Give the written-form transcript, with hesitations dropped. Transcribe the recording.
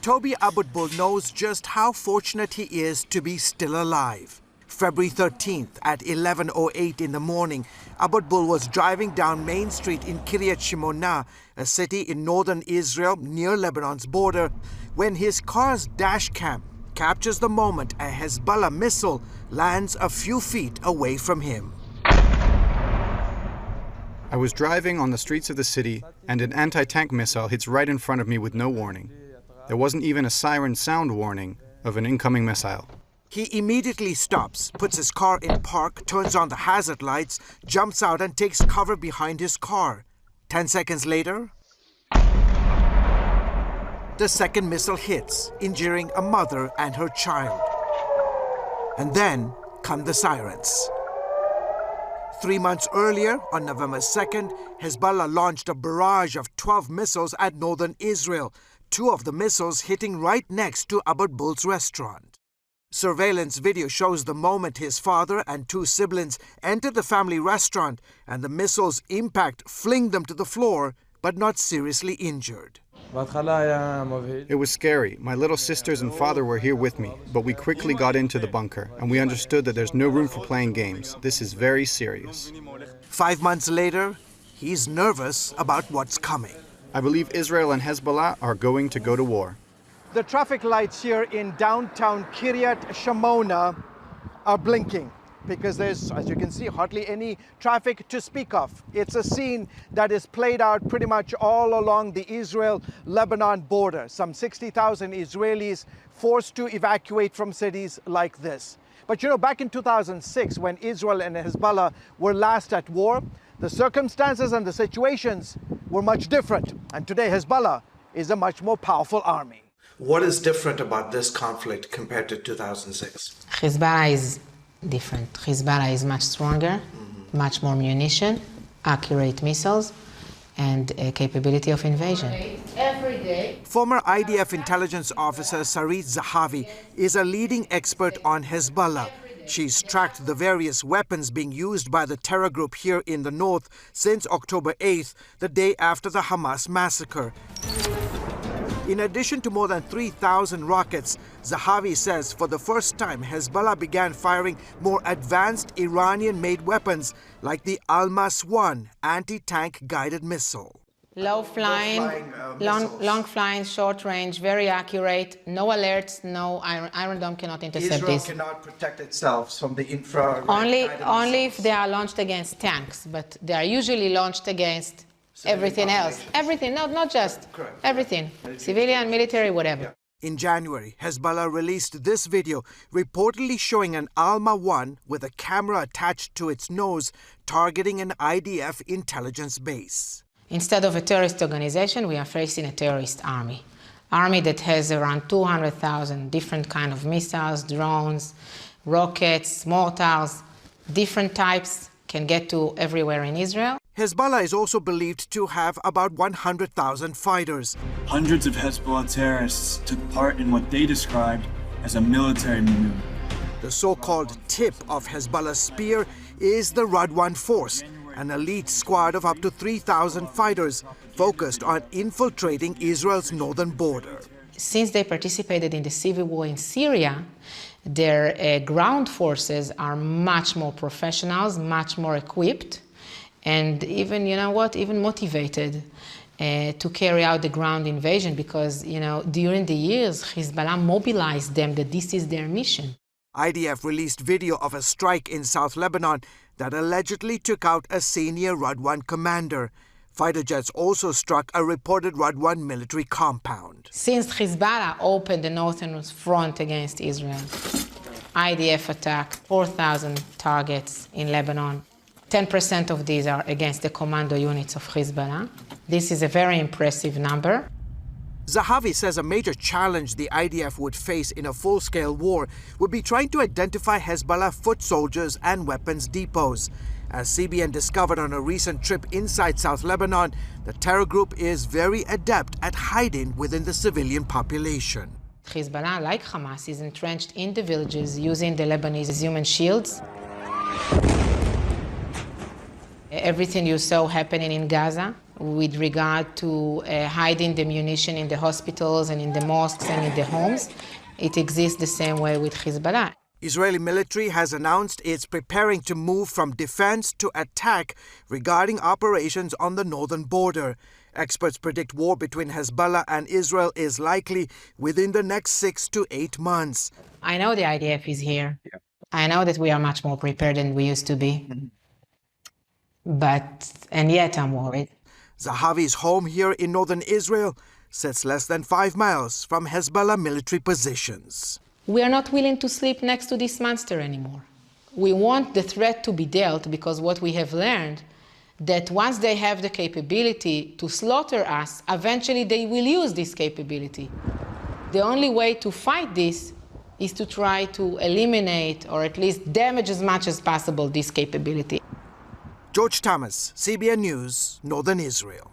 Toby Abutbul knows just how fortunate he is to be still alive. February 13th at 11:08 in the morning, Abutbul was driving down Main Street in KIRYAT SHMONA, a city in northern Israel near Lebanon's border, when his car's dash cam captures the moment a Hezbollah missile lands a few feet away from him. I was driving on the streets of the city, and an anti-tank missile hits right in front of me with no warning. There wasn't even a siren sound warning of an incoming missile. He immediately stops, puts his car in park, turns on the hazard lights, jumps out and takes cover behind his car. 10 seconds later, the second missile hits, injuring a mother and her child. And then come the sirens. 3 months earlier, on November 2nd, Hezbollah launched a barrage of 12 missiles at northern Israel, 2 of the missiles hitting right next to Abutbul's restaurant. Surveillance video shows the moment his father and 2 siblings enter the family restaurant and the missile's impact fling them to the floor, but not seriously injured. It was scary. My little sisters and father were here with me, but we quickly got into the bunker, and we understood that there's no room for playing games. This is very serious. 5 months later, he's nervous about what's coming. I believe Israel and Hezbollah are going to go to war. The traffic lights here in downtown KIRYAT SHMONA are blinking because there's, as you can see, hardly any traffic to speak of. It's a scene that is played out pretty much all along the Israel-Lebanon border. Some 60,000 Israelis forced to evacuate from cities like this. But you know, back in 2006, when Israel and Hezbollah were last at war, the circumstances and the situations were much different. And today, Hezbollah is a much more powerful army. What is different about this conflict compared to 2006? Hezbollah is different. Hezbollah is much stronger, much more munition, accurate missiles, and a capability of invasion. Every day. Former IDF intelligence officer Sarit Zahavi is a leading expert on Hezbollah. She's tracked the various weapons being used by the terror group here in the north since October 8th, the day after the Hamas massacre. In addition to more than 3,000 rockets, Zahavi says for the first time Hezbollah began firing more advanced Iranian-made weapons like the Almas-1 anti-tank guided missile. Low-flying, long-flying, short-range, very accurate, no alerts, no Iron Dome cannot intercept Israel this. cannot protect itself from the infrared. Only if they are launched against tanks, but they are usually launched against everything else. Everything, not just everything. Civilian, military, whatever. In January, Hezbollah released this video reportedly showing an Alma-1 with a camera attached to its nose targeting an IDF intelligence base. Instead of a terrorist organization, we are facing a terrorist army. Army that has around 200,000 different kind of missiles, drones, rockets, mortars, different types, can get to everywhere in Israel. Hezbollah is also believed to have about 100,000 fighters. Hundreds of Hezbollah terrorists took part in what they described as a military maneuver. The so-called tip of Hezbollah's spear is the Radwan Force, an elite squad of up to 3,000 fighters focused on infiltrating Israel's northern border. Since they participated in the civil war in Syria, their ground forces are much more professionals, much more equipped, and even, you know what, even motivated to carry out the ground invasion because, you know, during the years, Hezbollah mobilized them that this is their mission. IDF released video of a strike in South Lebanon that allegedly took out a senior Radwan commander. Fighter jets also struck a reported Radwan military compound. Since Hezbollah opened the northern front against Israel, IDF attacked 4,000 targets in Lebanon. 10% of these are against the commando units of Hezbollah. This is a very impressive number. Zahavi says a major challenge the IDF would face in a full-scale war would be trying to identify Hezbollah foot soldiers and weapons depots. As CBN discovered on a recent trip inside South Lebanon, the terror group is very adept at hiding within the civilian population. Hezbollah, like Hamas, is entrenched in the villages using the Lebanese human shields. Everything you saw happening in Gaza with regard to hiding the munition in the hospitals and in the mosques and in the homes. It exists the same way with Hezbollah. Israeli military has announced it's preparing to move from defense to attack regarding operations on the northern border. Experts predict war between Hezbollah and Israel is likely within the next 6 to 8 months. I know the IDF is here. Yeah. I know that we are much more prepared than we used to be. And yet I'm worried. Zahavi's home here in northern Israel sits less than 5 miles from Hezbollah military positions. We are not willing to sleep next to this monster anymore. We want the threat to be dealt because what we have learned that once they have the capability to slaughter us, eventually they will use this capability. The only way to fight this is to try to eliminate or at least damage as much as possible this capability. George Thomas, CBN News, Northern Israel.